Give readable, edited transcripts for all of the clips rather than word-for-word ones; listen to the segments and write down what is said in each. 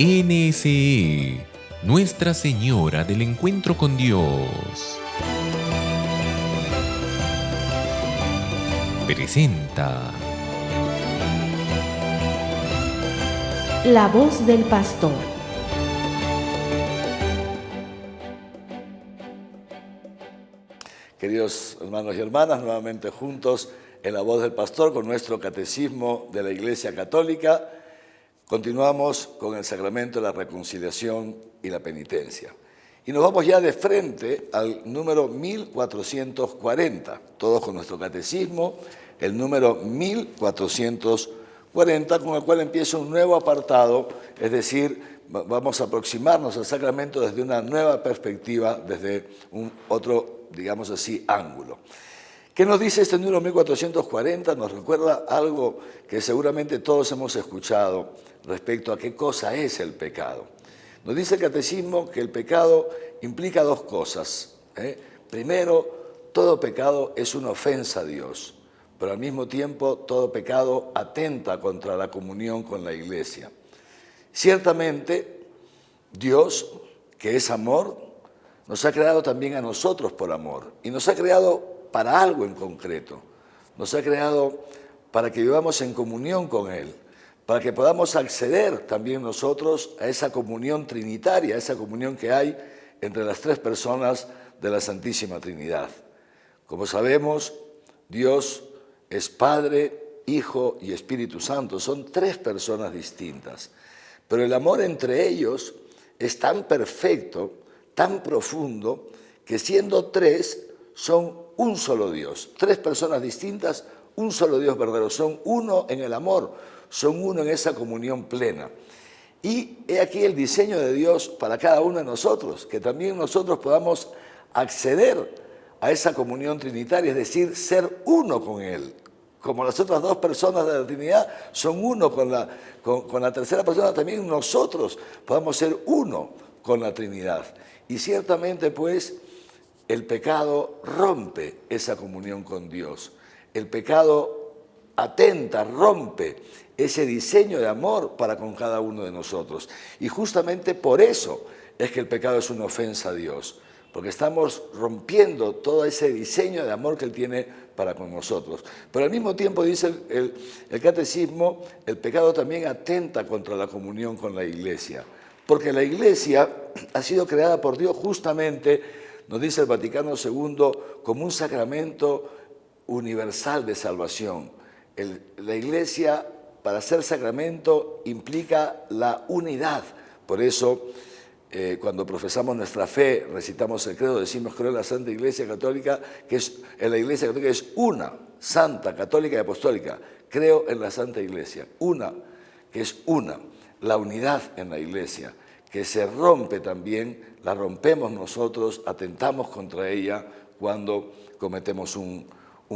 NSE, Nuestra Señora del Encuentro con Dios, presenta La voz del pastor. Queridos hermanos y hermanas, nuevamente juntos en La voz del pastor con nuestro catecismo de la Iglesia Católica. Continuamos con el sacramento de la reconciliación y la penitencia. Y nos vamos ya de frente al número 1440, todos con nuestro catecismo, el número 1440, con el cual empieza un nuevo apartado, es decir, vamos a aproximarnos al sacramento desde una nueva perspectiva, desde un otro, digamos así, ángulo. ¿Qué nos dice este número 1440? Nos recuerda algo que seguramente todos hemos escuchado respecto a qué cosa es el pecado. Nos dice el catecismo que el pecado implica dos cosas. Primero, todo pecado es una ofensa a Dios, pero al mismo tiempo todo pecado atenta contra la comunión con la Iglesia. Ciertamente, Dios, que es amor, nos ha creado también a nosotros por amor y nos ha creado para algo en concreto. Nos ha creado para que vivamos en comunión con Él, para que podamos acceder también nosotros a esa comunión trinitaria, a esa comunión que hay entre las tres personas de la Santísima Trinidad. Como sabemos, Dios es Padre, Hijo y Espíritu Santo. Son tres personas distintas, pero el amor entre ellos es tan perfecto, tan profundo, que siendo tres, son un solo Dios. Tres personas distintas, un solo Dios verdadero. Son uno en el amor, son uno en esa comunión plena. Y he aquí el diseño de Dios para cada uno de nosotros, que también nosotros podamos acceder a esa comunión trinitaria, es decir, ser uno con Él. Como las otras dos personas de la Trinidad son uno con la tercera persona, también nosotros podamos ser uno con la Trinidad. Y ciertamente, pues, el pecado rompe esa comunión con Dios. El pecado atenta, rompe ese diseño de amor para con cada uno de nosotros. Y justamente por eso es que el pecado es una ofensa a Dios, porque estamos rompiendo todo ese diseño de amor que Él tiene para con nosotros. Pero al mismo tiempo, dice el catecismo, el pecado también atenta contra la comunión con la Iglesia, porque la Iglesia ha sido creada por Dios justamente, nos dice el Vaticano II, como un sacramento universal de salvación. La Iglesia, para ser sacramento, implica la unidad. Por eso, cuando profesamos nuestra fe, recitamos el credo, decimos creo en la Santa Iglesia Católica, la Iglesia Católica es una, santa, católica y apostólica. Creo en la Santa Iglesia, una, que es una, la unidad en la Iglesia, que se rompe también, la rompemos nosotros, atentamos contra ella cuando cometemos un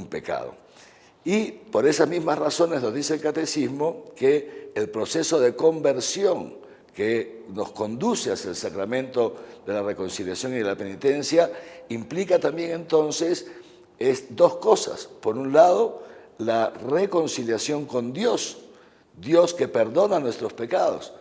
pecado. Y por esas mismas razones nos dice el catecismo que el proceso de conversión que nos conduce hacia el sacramento de la reconciliación y de la penitencia implica también entonces dos cosas. Por un lado, la reconciliación con Dios, Dios que perdona nuestros pecados,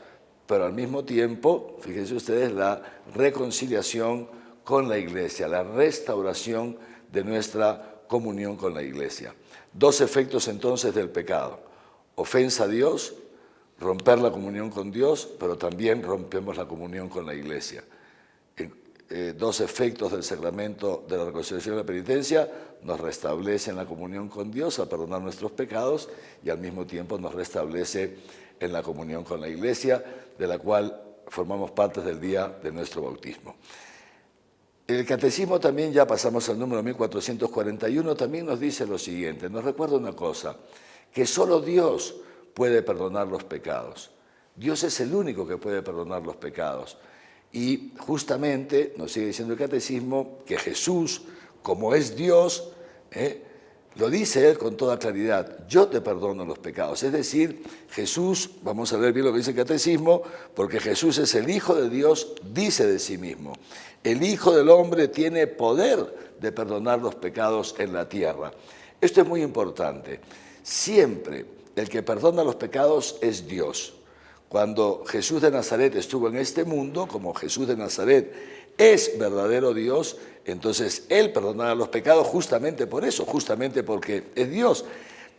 pero al mismo tiempo, fíjense ustedes, la reconciliación con la Iglesia, la restauración de nuestra comunión con la Iglesia. Dos efectos entonces del pecado: ofensa a Dios, romper la comunión con Dios, pero también rompemos la comunión con la Iglesia. Dos efectos del sacramento de la reconciliación y la penitencia: nos restablecen la comunión con Dios al perdonar nuestros pecados y al mismo tiempo nos restablece en la comunión con la Iglesia, de la cual formamos parte del día de nuestro bautismo. El catecismo también, ya pasamos al número 1441, también nos dice lo siguiente, nos recuerda una cosa, que solo Dios puede perdonar los pecados. Dios es el único que puede perdonar los pecados. Y justamente nos sigue diciendo el catecismo que Jesús, como es Dios, lo dice Él con toda claridad: yo te perdono los pecados. Es decir, Jesús, vamos a ver bien lo que dice el catecismo, porque Jesús es el Hijo de Dios, dice de sí mismo: el Hijo del Hombre tiene poder de perdonar los pecados en la tierra. Esto es muy importante. Siempre el que perdona los pecados es Dios. Cuando Jesús de Nazaret estuvo en este mundo, como Jesús de Nazaret es verdadero Dios, entonces Él perdonará los pecados justamente por eso, justamente porque es Dios.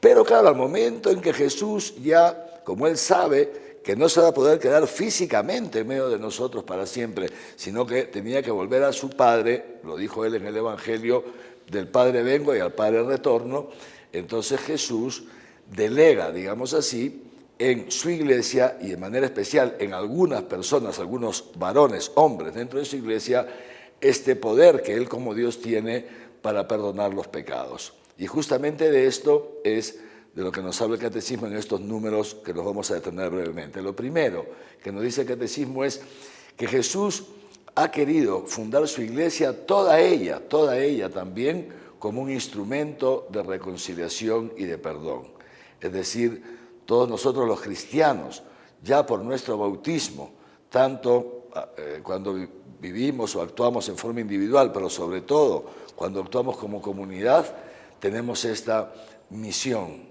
Pero claro, al momento en que Jesús ya, como Él sabe que no se va a poder quedar físicamente en medio de nosotros para siempre, sino que tenía que volver a su Padre, lo dijo Él en el Evangelio, del Padre vengo y al Padre retorno, entonces Jesús delega, digamos así, en su iglesia y de manera especial en algunas personas, algunos varones, hombres dentro de su iglesia, este poder que Él como Dios tiene para perdonar los pecados. Y justamente de esto es de lo que nos habla el Catecismo en estos números que los vamos a detener brevemente. Lo primero que nos dice el Catecismo es que Jesús ha querido fundar su iglesia, toda ella también, como un instrumento de reconciliación y de perdón. Es decir, todos nosotros los cristianos, ya por nuestro bautismo, tanto cuando vivimos o actuamos en forma individual, pero sobre todo cuando actuamos como comunidad, tenemos esta misión,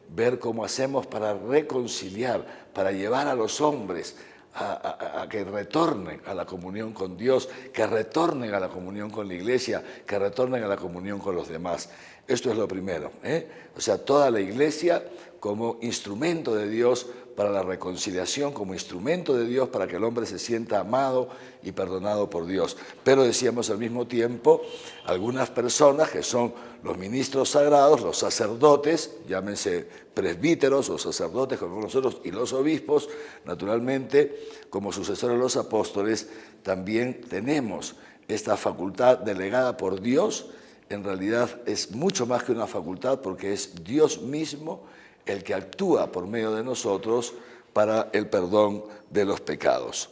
ver cómo hacemos para reconciliar, para llevar a los hombres a que retornen a la comunión con Dios, que retornen a la comunión con la iglesia, que retornen a la comunión con los demás. Esto es lo primero, O sea, toda la iglesia como instrumento de Dios para la reconciliación, como instrumento de Dios para que el hombre se sienta amado y perdonado por Dios. Pero decíamos al mismo tiempo, algunas personas que son los ministros sagrados, los sacerdotes, llámense presbíteros o sacerdotes como nosotros, y los obispos, naturalmente, como sucesores de los apóstoles, también tenemos esta facultad delegada por Dios. En realidad es mucho más que una facultad porque es Dios mismo el que actúa por medio de nosotros para el perdón de los pecados.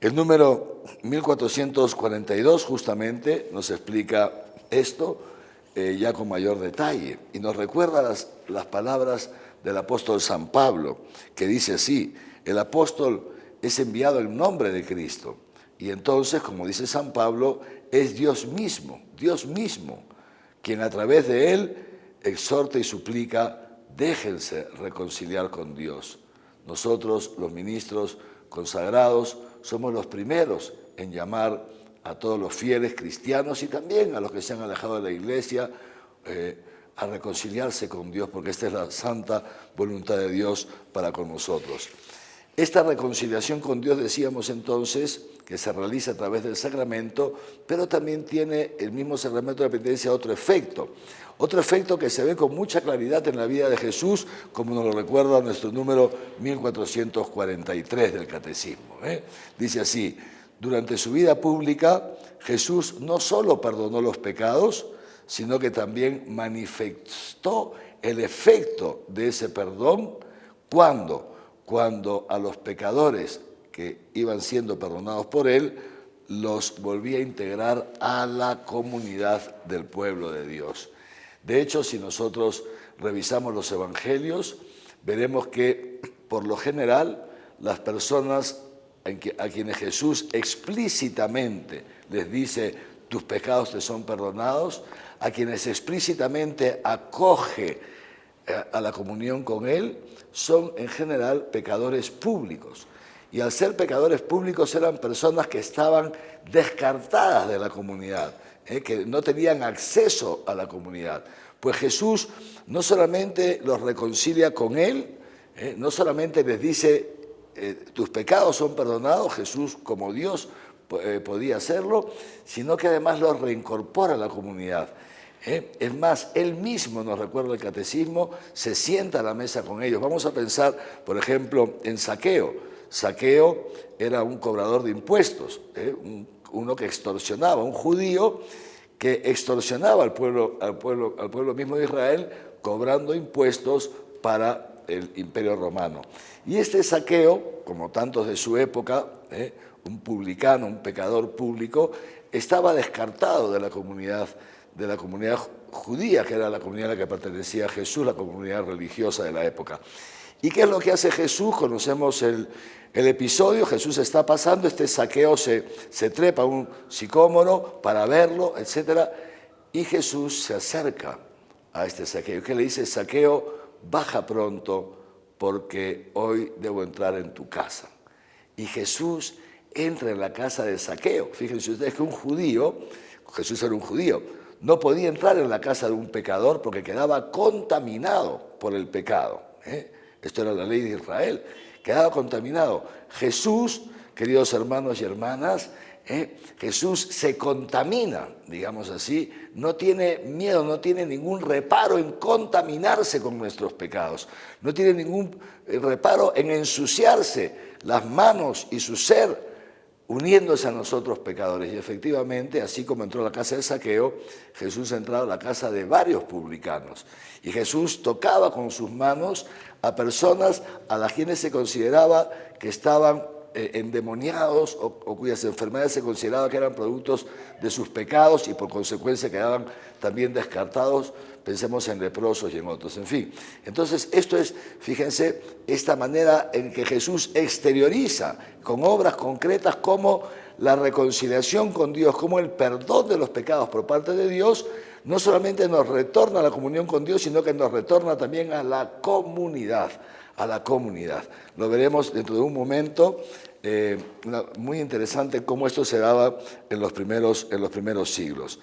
El número 1442 justamente nos explica esto ya con mayor detalle y nos recuerda las palabras del apóstol San Pablo, que dice así: el apóstol es enviado en nombre de Cristo. Y entonces, como dice San Pablo, es Dios mismo, quien a través de él exhorta y suplica: déjense reconciliar con Dios. Nosotros, los ministros consagrados, somos los primeros en llamar a todos los fieles cristianos y también a los que se han alejado de la iglesia a reconciliarse con Dios, porque esta es la santa voluntad de Dios para con nosotros. Esta reconciliación con Dios, decíamos entonces, que se realiza a través del sacramento, pero también tiene el mismo sacramento de la penitencia otro efecto que se ve con mucha claridad en la vida de Jesús, como nos lo recuerda nuestro número 1443 del Catecismo. Dice así: durante su vida pública, Jesús no solo perdonó los pecados, sino que también manifestó el efecto de ese perdón cuando a los pecadores que iban siendo perdonados por él, los volvía a integrar a la comunidad del pueblo de Dios. De hecho, si nosotros revisamos los evangelios, veremos que, por lo general, las personas a quienes Jesús explícitamente les dice: tus pecados te son perdonados, a quienes explícitamente acoge a la comunión con Él, son en general pecadores públicos. Y al ser pecadores públicos eran personas que estaban descartadas de la comunidad, que no tenían acceso a la comunidad. Pues Jesús no solamente los reconcilia con Él, no solamente les dice: tus pecados son perdonados, Jesús como Dios podía hacerlo, sino que además los reincorpora a la comunidad. Es más, Él mismo, nos recuerda el Catecismo, se sienta a la mesa con ellos. Vamos a pensar, por ejemplo, en Zaqueo. Zaqueo era un cobrador de impuestos, uno que extorsionaba, un judío que extorsionaba al pueblo mismo de Israel, cobrando impuestos para el Imperio Romano. Y este Zaqueo, como tantos de su época, un publicano, un pecador público, estaba descartado de la comunidad judía, que era la comunidad a la que pertenecía Jesús, la comunidad religiosa de la época. ¿Y qué es lo que hace Jesús? Conocemos el episodio. Jesús está pasando, este Zaqueo se trepa a un sicómoro para verlo, etc. Y Jesús se acerca a este Zaqueo. ¿Qué le dice? Zaqueo, baja pronto, porque hoy debo entrar en tu casa. Y Jesús entra en la casa de Zaqueo. Fíjense ustedes que un judío, Jesús era un judío, no podía entrar en la casa de un pecador porque quedaba contaminado por el pecado. Esto era la ley de Israel, quedaba contaminado. Jesús, queridos hermanos y hermanas, Jesús se contamina, digamos así, no tiene miedo, no tiene ningún reparo en contaminarse con nuestros pecados, no tiene ningún reparo en ensuciarse las manos y su ser uniéndose a nosotros pecadores. Y efectivamente, así como entró a la casa de Zaqueo, Jesús entraba a la casa de varios publicanos. Y Jesús tocaba con sus manos a personas a las quienes se consideraba que estaban endemoniados o cuyas enfermedades se consideraba que eran productos de sus pecados y por consecuencia quedaban también descartados. Pensemos en leprosos y en otros, en fin. Entonces, esto es, fíjense, esta manera en que Jesús exterioriza con obras concretas como la reconciliación con Dios, como el perdón de los pecados por parte de Dios, no solamente nos retorna a la comunión con Dios, sino que nos retorna también a la comunidad, Lo veremos dentro de un momento, muy interesante cómo esto se daba en los primeros siglos.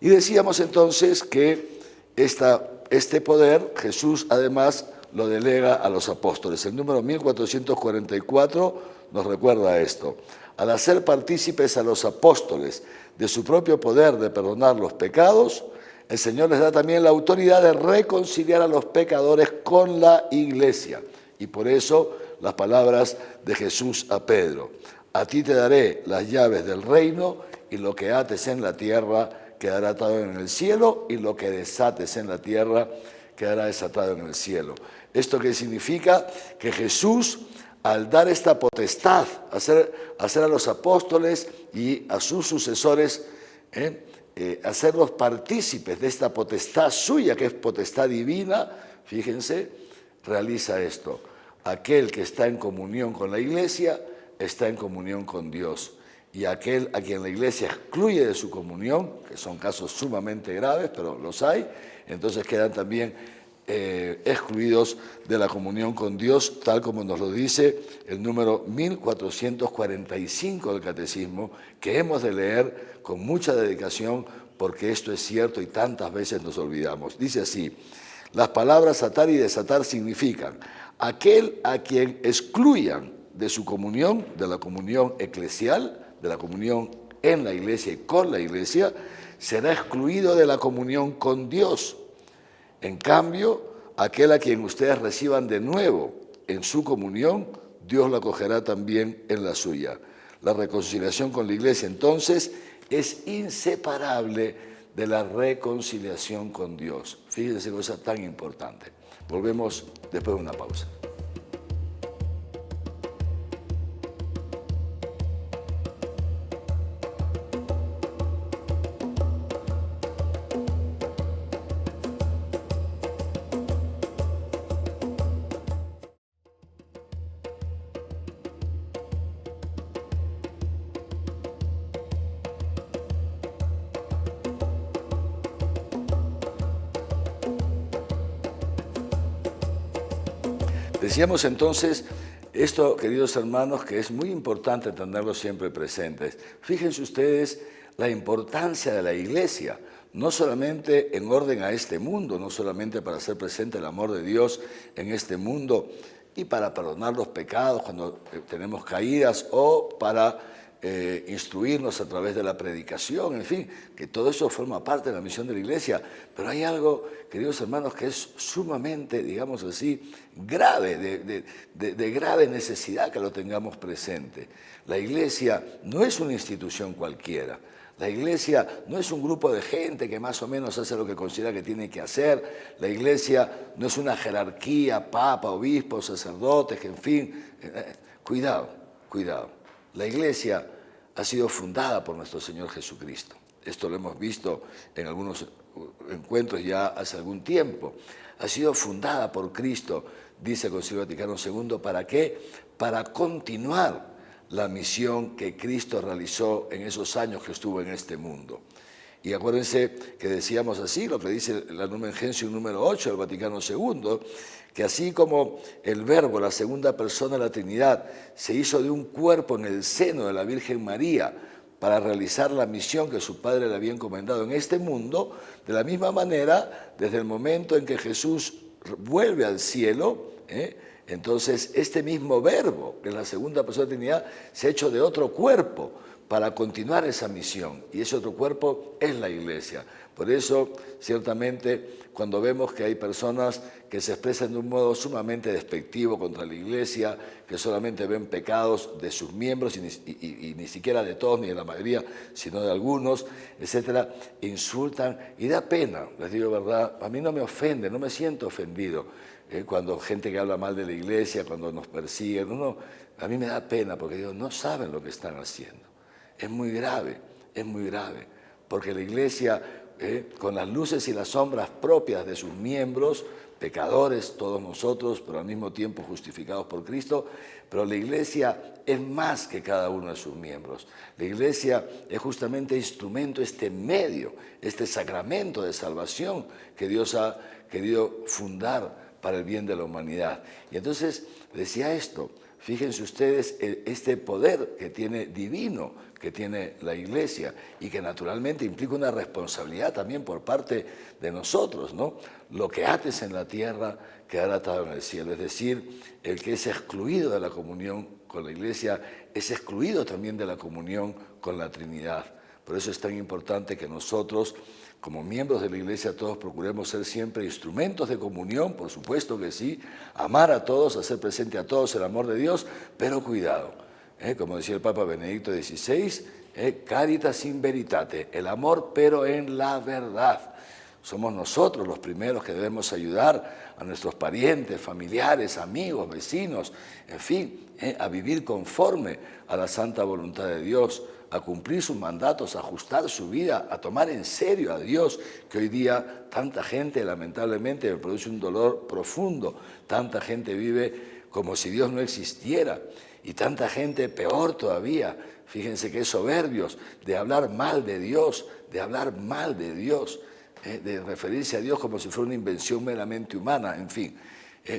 Y decíamos entonces que este poder Jesús además lo delega a los apóstoles. El número 1444 nos recuerda esto. Al hacer partícipes a los apóstoles de su propio poder de perdonar los pecados, el Señor les da también la autoridad de reconciliar a los pecadores con la Iglesia. Y por eso las palabras de Jesús a Pedro: a ti te daré las llaves del reino, y lo que ates en la tierra quedará atado en el cielo, y lo que desates en la tierra quedará desatado en el cielo. ¿Esto qué significa? Que Jesús, al dar esta potestad, hacer a los apóstoles y a sus sucesores, hacerlos partícipes de esta potestad suya, que es potestad divina, fíjense, realiza esto. Aquel que está en comunión con la Iglesia está en comunión con Dios. Y aquel a quien la Iglesia excluye de su comunión, que son casos sumamente graves, pero los hay, entonces quedan también excluidos de la comunión con Dios, tal como nos lo dice el número 1445 del Catecismo, que hemos de leer con mucha dedicación, porque esto es cierto y tantas veces nos olvidamos. Dice así: las palabras atar y desatar significan aquel a quien excluyan de su comunión, de la comunión eclesial, de la comunión en la Iglesia y con la Iglesia, será excluido de la comunión con Dios. En cambio, aquel a quien ustedes reciban de nuevo en su comunión, Dios lo acogerá también en la suya. La reconciliación con la Iglesia, entonces, es inseparable de la reconciliación con Dios. Fíjense, cosa tan importante. Volvemos después de una pausa. Decíamos entonces esto, queridos hermanos, que es muy importante tenerlo siempre presentes. Fíjense ustedes la importancia de la Iglesia, no solamente en orden a este mundo, no solamente para hacer presente el amor de Dios en este mundo y para perdonar los pecados cuando tenemos caídas, o para instruirnos a través de la predicación, en fin, que todo eso forma parte de la misión de la Iglesia. Pero hay algo, queridos hermanos, que es sumamente, digamos así, grave, de grave necesidad que lo tengamos presente. La Iglesia no es una institución cualquiera. La Iglesia no es un grupo de gente que más o menos hace lo que considera que tiene que hacer. La Iglesia no es una jerarquía, papa, obispo, sacerdotes, que en fin. Cuidado. La Iglesia ha sido fundada por nuestro Señor Jesucristo. Esto lo hemos visto en algunos encuentros ya hace algún tiempo. Ha sido fundada por Cristo, dice el Concilio Vaticano II. ¿Para qué? Para continuar la misión que Cristo realizó en esos años que estuvo en este mundo. Y acuérdense que decíamos así, lo que dice la Lumen Gentium número 8 del Vaticano II, que así como el Verbo, la segunda persona de la Trinidad, se hizo de un cuerpo en el seno de la Virgen María para realizar la misión que su Padre le había encomendado en este mundo, de la misma manera, desde el momento en que Jesús vuelve al cielo, entonces este mismo Verbo, que es la segunda persona de la Trinidad, se ha hecho de otro cuerpo para continuar esa misión, y ese otro cuerpo es la Iglesia. Por eso, ciertamente, cuando vemos que hay personas que se expresan de un modo sumamente despectivo contra la Iglesia, que solamente ven pecados de sus miembros y ni siquiera de todos, ni de la mayoría, sino de algunos, etcétera, insultan y da pena, les digo verdad, a mí no me ofende, no me siento ofendido cuando gente que habla mal de la Iglesia, cuando nos persiguen, a mí me da pena porque digo, no saben lo que están haciendo. Es muy grave, porque la Iglesia, con las luces y las sombras propias de sus miembros, pecadores todos nosotros, pero al mismo tiempo justificados por Cristo, pero la Iglesia es más que cada uno de sus miembros. La Iglesia es justamente instrumento, este medio, este sacramento de salvación que Dios ha querido fundar para el bien de la humanidad. Y entonces decía esto, fíjense ustedes este poder que tiene divino, que tiene la Iglesia y que naturalmente implica una responsabilidad también por parte de nosotros, ¿no? Lo que ates en la tierra quedará atado en el cielo, es decir, el que es excluido de la comunión con la Iglesia es excluido también de la comunión con la Trinidad. Por eso es tan importante que nosotros, como miembros de la Iglesia, todos procuremos ser siempre instrumentos de comunión, por supuesto que sí, amar a todos, hacer presente a todos el amor de Dios, pero cuidado. Como decía el Papa Benedicto XVI, caritas in veritate, el amor pero en la verdad. Somos nosotros los primeros que debemos ayudar a nuestros parientes, familiares, amigos, vecinos, en fin, a vivir conforme a la santa voluntad de Dios, a cumplir sus mandatos, a ajustar su vida, a tomar en serio a Dios, que hoy día tanta gente lamentablemente me produce un dolor profundo, tanta gente vive como si Dios no existiera. Y tanta gente, peor todavía, fíjense que soberbios, de hablar mal de Dios, de referirse a Dios como si fuera una invención meramente humana, en fin,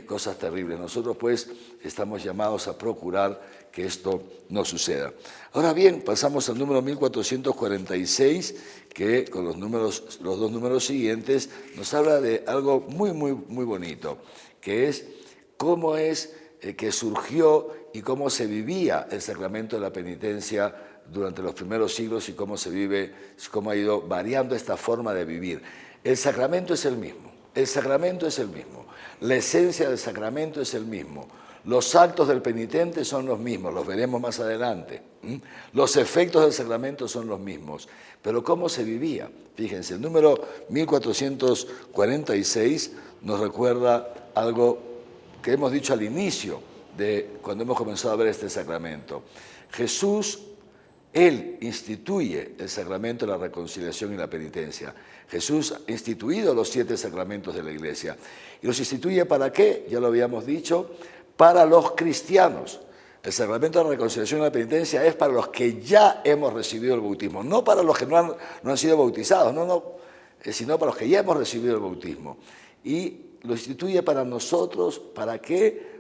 cosas terribles. Nosotros pues estamos llamados a procurar que esto no suceda. Ahora bien, pasamos al número 1446, que con los dos números siguientes nos habla de algo muy bonito, que es cómo es que surgió y cómo se vivía el sacramento de la penitencia durante los primeros siglos y cómo se vive, cómo ha ido variando esta forma de vivir. El sacramento es el mismo, la esencia del sacramento es el mismo, los actos del penitente son los mismos, los veremos más adelante, los efectos del sacramento son los mismos, pero ¿cómo se vivía? Fíjense, el número 1446 nos recuerda algo que hemos dicho al inicio de cuando hemos comenzado a ver este sacramento. Jesús, Él instituye el sacramento de la reconciliación y la penitencia. Jesús ha instituido los 7 sacramentos de la Iglesia. ¿Y los instituye para qué? Ya lo habíamos dicho, para los cristianos. El sacramento de la reconciliación y la penitencia es para los que ya hemos recibido el bautismo, no para los que no han sido bautizados, sino para los que ya hemos recibido el bautismo. Y lo instituye para nosotros, ¿para qué?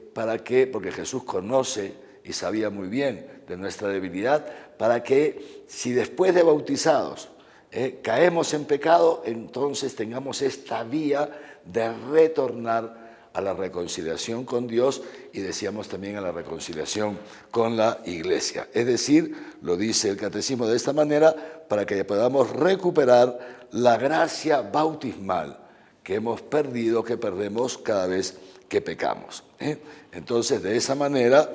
Porque Jesús conoce y sabía muy bien de nuestra debilidad, para que si después de bautizados caemos en pecado, entonces tengamos esta vía de retornar a la reconciliación con Dios y decíamos también a la reconciliación con la Iglesia. Es decir, lo dice el Catecismo de esta manera, para que podamos recuperar la gracia bautismal que hemos perdido, que perdemos cada vez que pecamos. Entonces, de esa manera,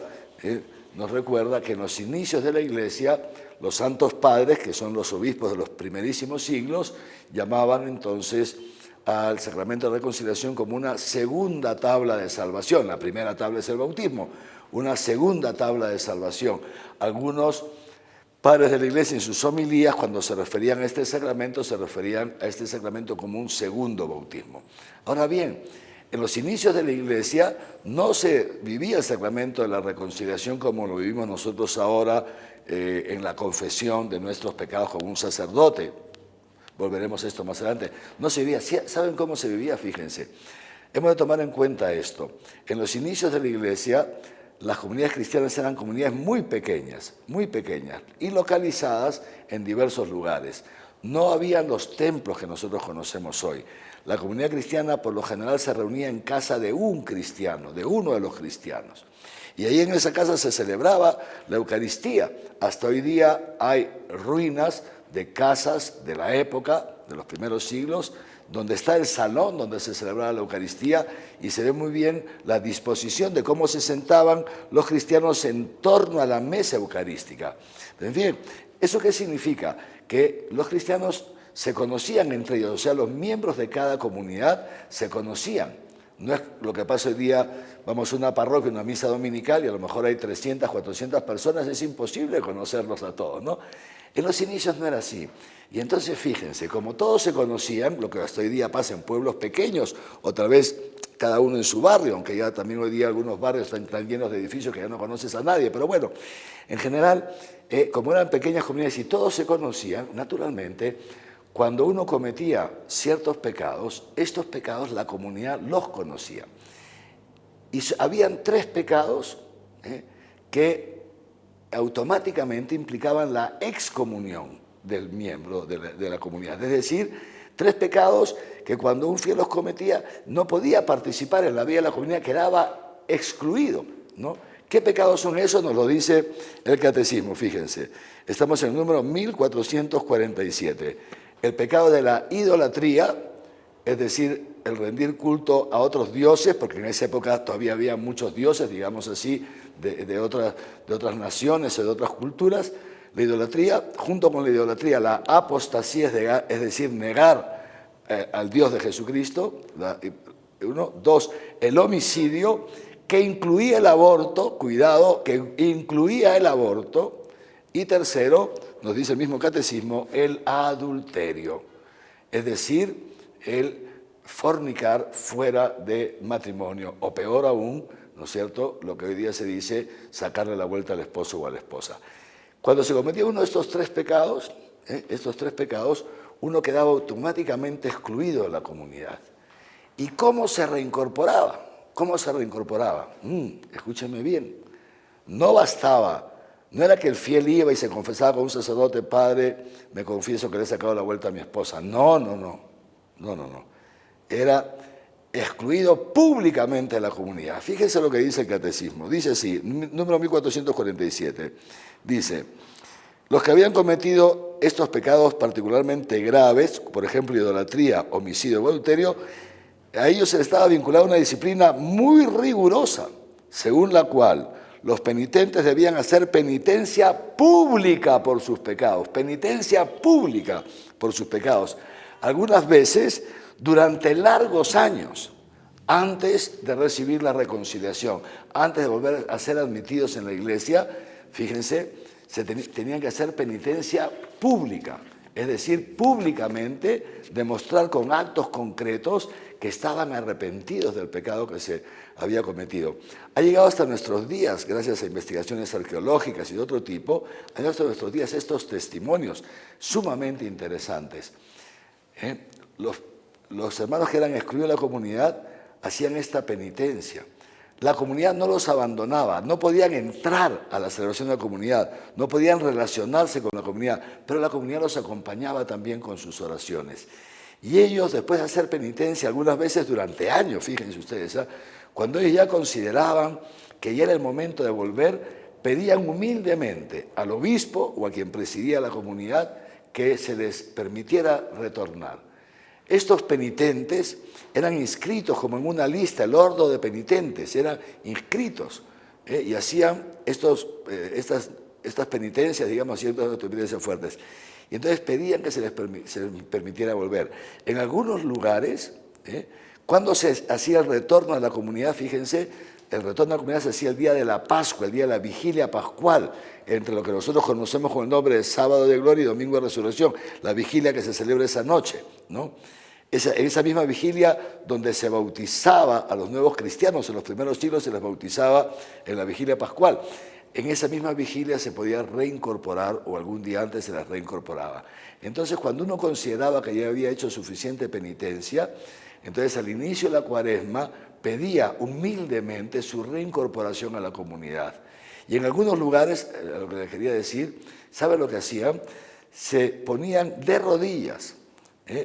nos recuerda que en los inicios de la Iglesia, los santos padres, que son los obispos de los primerísimos siglos, llamaban entonces al sacramento de reconciliación como una segunda tabla de salvación. La primera tabla es el bautismo, una segunda tabla de salvación. Algunos padres de la Iglesia en sus homilías, cuando se referían a este sacramento, se referían a este sacramento como un segundo bautismo. Ahora bien, en los inicios de la Iglesia no se vivía el sacramento de la reconciliación como lo vivimos nosotros ahora en la confesión de nuestros pecados con un sacerdote. volveremos a esto más adelante. No se vivía. ¿Saben cómo se vivía? Fíjense. Hemos de tomar en cuenta esto. En los inicios de la iglesia, las comunidades cristianas eran comunidades muy pequeñas, y localizadas en diversos lugares. No habían los templos que nosotros conocemos hoy. La comunidad cristiana por lo general se reunía en casa de un cristiano, de uno de los cristianos. Y ahí en esa casa se celebraba la Eucaristía. Hasta hoy día hay ruinas de casas de la época, de los primeros siglos, donde está el salón donde se celebraba la Eucaristía y se ve muy bien la disposición de cómo se sentaban los cristianos en torno a la mesa eucarística. En fin, ¿eso qué significa? Que los cristianos se conocían entre ellos, o sea, los miembros de cada comunidad se conocían. No es lo que pasa hoy día, vamos a una parroquia, una misa dominical y a lo mejor hay 300, 400 personas, es imposible conocerlos a todos, ¿no? En los inicios no era así. Y entonces fíjense, como todos se conocían, lo que hasta hoy día pasa en pueblos pequeños, otra vez cada uno en su barrio, aunque ya también hoy día algunos barrios están llenos de edificios que ya no conoces a nadie, pero bueno, en general, como eran pequeñas comunidades y todos se conocían, naturalmente, cuando uno cometía ciertos pecados, estos pecados la comunidad los conocía. Y habían 3 pecados que automáticamente implicaban la excomunión del miembro de la comunidad. Es decir, 3 pecados que cuando un fiel los cometía no podía participar en la vida de la comunidad, quedaba excluido, ¿no? ¿Qué pecados son esos? Nos lo dice el Catecismo, fíjense. Estamos en el número 1447. El pecado de la idolatría, es decir, el rendir culto a otros dioses, porque en esa época todavía había muchos dioses, digamos así, de otras naciones o de otras culturas. La idolatría, junto con la idolatría, la apostasía, es decir, negar al Dios de Jesucristo. 2, el homicidio, que incluía el aborto, cuidado, que incluía el aborto. Y 3, nos dice el mismo catecismo, el adulterio, es decir, el fornicar fuera de matrimonio, o peor aún, ¿no es cierto?, lo que hoy día se dice, sacarle la vuelta al esposo o a la esposa. Cuando se cometía uno de estos 3 pecados, uno quedaba automáticamente excluido de la comunidad. ¿Y cómo se reincorporaba? Escúchenme bien, no bastaba. No era que el fiel iba y se confesaba con un sacerdote, padre, me confieso que le he sacado la vuelta a mi esposa. No. Era excluido públicamente de la comunidad. Fíjense lo que dice el Catecismo. Dice así, número 1447, dice, los que habían cometido estos pecados particularmente graves, por ejemplo, idolatría, homicidio o adulterio, a ellos se les estaba vinculada una disciplina muy rigurosa, según la cual los penitentes debían hacer penitencia pública por sus pecados, algunas veces durante largos años, antes de recibir la reconciliación, antes de volver a ser admitidos en la iglesia, fíjense, tenían que hacer penitencia pública, es decir, públicamente demostrar con actos concretos que estaban arrepentidos del pecado que se había cometido. Ha llegado hasta nuestros días, gracias a investigaciones arqueológicas y de otro tipo, ha llegado hasta nuestros días estos testimonios sumamente interesantes. Los hermanos que eran excluidos de la comunidad hacían esta penitencia. La comunidad no los abandonaba, no podían entrar a la celebración de la comunidad, no podían relacionarse con la comunidad, pero la comunidad los acompañaba también con sus oraciones. Y ellos, después de hacer penitencia, algunas veces durante años, fíjense ustedes, cuando ellos ya consideraban que ya era el momento de volver, pedían humildemente al obispo o a quien presidía la comunidad que se les permitiera retornar. Estos penitentes eran inscritos como en una lista, el ordo de penitentes, eran inscritos y hacían estas penitencias, digamos, ciertas penitencias fuertes. Y entonces pedían que se les permitiera volver. En algunos lugares, cuando se hacía el retorno a la comunidad, fíjense, el retorno a la comunidad se hacía el día de la Pascua, el día de la vigilia pascual, entre lo que nosotros conocemos con el nombre de Sábado de Gloria y Domingo de Resurrección, la vigilia que se celebra esa noche, ¿no? En esa misma vigilia donde se bautizaba a los nuevos cristianos en los primeros siglos, se les bautizaba en la vigilia pascual. en esa misma vigilia se podía reincorporar o algún día antes se las reincorporaba. Entonces, cuando uno consideraba que ya había hecho suficiente penitencia, entonces al inicio de la Cuaresma pedía humildemente su reincorporación a la comunidad. Y en algunos lugares, lo que les quería decir, ¿saben lo que hacían? Se ponían de rodillas,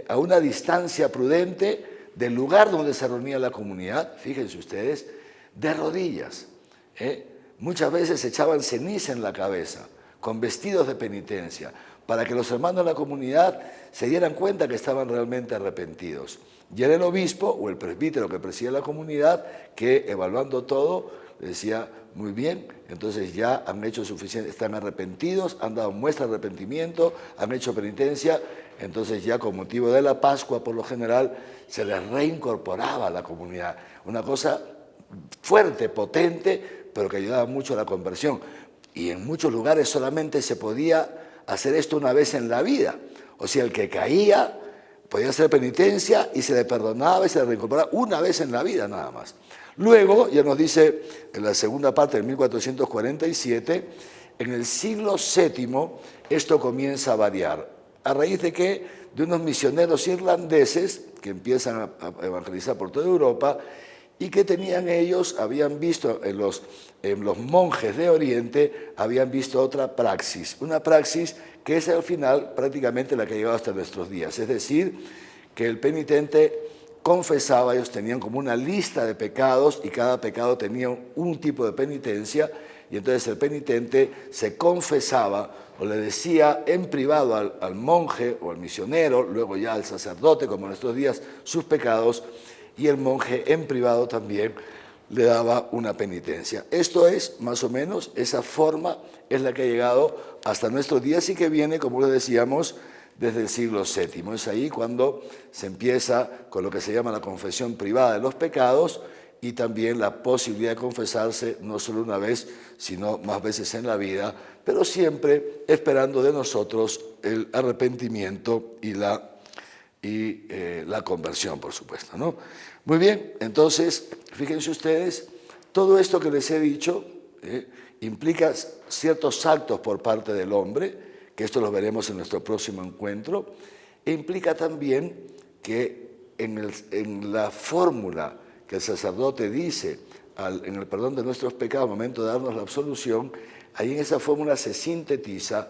a una distancia prudente del lugar donde se reunía la comunidad, fíjense ustedes, de rodillas. Muchas veces echaban ceniza en la cabeza, con vestidos de penitencia, para que los hermanos de la comunidad se dieran cuenta que estaban realmente arrepentidos. Y era el obispo o el presbítero que presidía la comunidad que, evaluando todo, decía, muy bien, entonces ya han hecho suficiente, están arrepentidos, han dado muestra de arrepentimiento, han hecho penitencia, entonces ya con motivo de la Pascua, por lo general, se les reincorporaba a la comunidad. Una cosa fuerte, potente, pero que ayudaba mucho a la conversión. Y en muchos lugares solamente se podía hacer esto una vez en la vida. O sea, el que caía podía hacer penitencia y se le perdonaba y se le reincorporaba una vez en la vida nada más. Luego, ya nos dice en la segunda parte del 1447, en el siglo VII esto comienza a variar. ¿A raíz de qué? De unos misioneros irlandeses que empiezan a evangelizar por toda Europa y que tenían ellos, habían visto en los monjes de Oriente, habían visto otra praxis, una praxis que es al final prácticamente la que ha llegado hasta nuestros días. Es decir, que el penitente confesaba, ellos tenían como una lista de pecados y cada pecado tenía un tipo de penitencia y entonces el penitente se confesaba o le decía en privado al monje o al misionero, luego ya al sacerdote, como en nuestros días, sus pecados, y el monje en privado también le daba una penitencia. Esto es, más o menos, esa forma es la que ha llegado hasta nuestros días y que viene, como les decíamos, desde el siglo VII. Es ahí cuando se empieza con lo que se llama la confesión privada de los pecados y también la posibilidad de confesarse no solo una vez, sino más veces en la vida, pero siempre esperando de nosotros el arrepentimiento y la conversión, por supuesto, ¿no? Muy bien, entonces, fíjense ustedes, todo esto que les he dicho implica ciertos actos por parte del hombre, que esto lo veremos en nuestro próximo encuentro, e implica también que en la fórmula que el sacerdote dice en el perdón de nuestros pecados, al momento de darnos la absolución, ahí en esa fórmula se sintetiza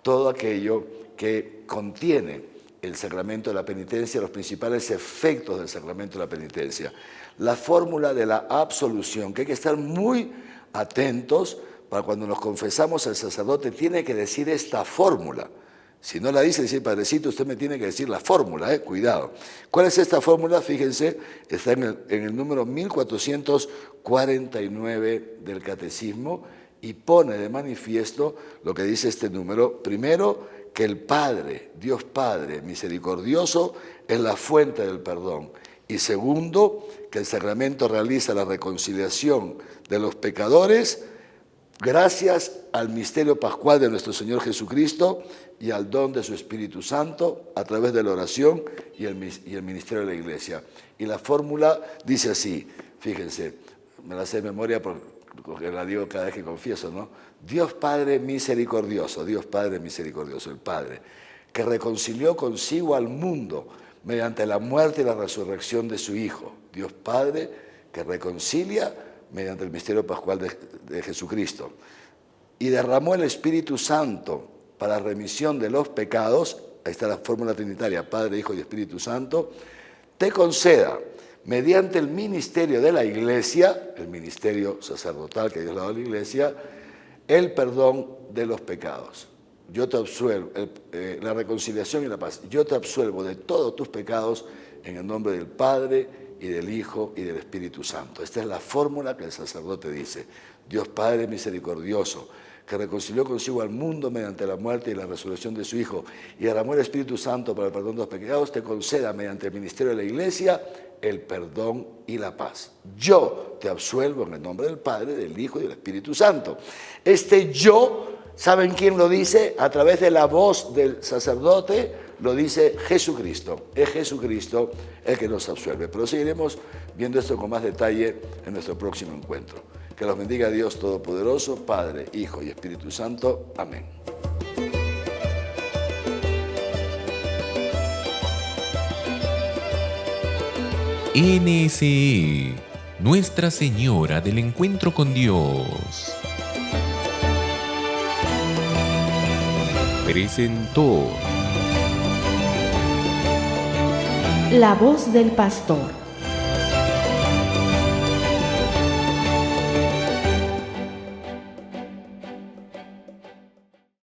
todo aquello que contiene el sacramento de la penitencia, los principales efectos del sacramento de la penitencia. La fórmula de la absolución, que hay que estar muy atentos para cuando nos confesamos, el sacerdote tiene que decir esta fórmula. Si no la dice, dice, padrecito, usted me tiene que decir la fórmula, cuidado. ¿Cuál es esta fórmula? Fíjense, está en el número 1449 del Catecismo y pone de manifiesto lo que dice este número. Primero, que el Padre, Dios Padre misericordioso, es la fuente del perdón. Y segundo, que el sacramento realiza la reconciliación de los pecadores gracias al misterio pascual de nuestro Señor Jesucristo y al don de su Espíritu Santo a través de la oración y el ministerio de la Iglesia. Y la fórmula dice así, fíjense, me la sé de memoria porque la digo cada vez que confieso, ¿no? Dios Padre misericordioso, el Padre, que reconcilió consigo al mundo mediante la muerte y la resurrección de su Hijo. Dios Padre que reconcilia mediante el misterio pascual de Jesucristo. Y derramó el Espíritu Santo para remisión de los pecados, ahí está la fórmula trinitaria, Padre, Hijo y Espíritu Santo, te conceda, mediante el ministerio de la Iglesia, el ministerio sacerdotal que Dios le ha dado a la Iglesia, el perdón de los pecados. Yo te absuelvo, la reconciliación y la paz. Yo te absuelvo de todos tus pecados en el nombre del Padre y del Hijo y del Espíritu Santo. Esta es la fórmula que el sacerdote dice. Dios Padre misericordioso, que reconcilió consigo al mundo mediante la muerte y la resurrección de su Hijo, y derramó el Espíritu Santo para el perdón de los pecados, te conceda mediante el ministerio de la Iglesia el perdón y la paz. Yo te absuelvo en el nombre del Padre, del Hijo y del Espíritu Santo. Este yo, ¿saben quién lo dice? A través de la voz del sacerdote, lo dice Jesucristo. Es Jesucristo el que nos absuelve. Pero seguiremos viendo esto con más detalle en nuestro próximo encuentro. Que los bendiga Dios Todopoderoso, Padre, Hijo y Espíritu Santo. Amén. NSE, Nuestra Señora del Encuentro con Dios, presentó La voz del pastor.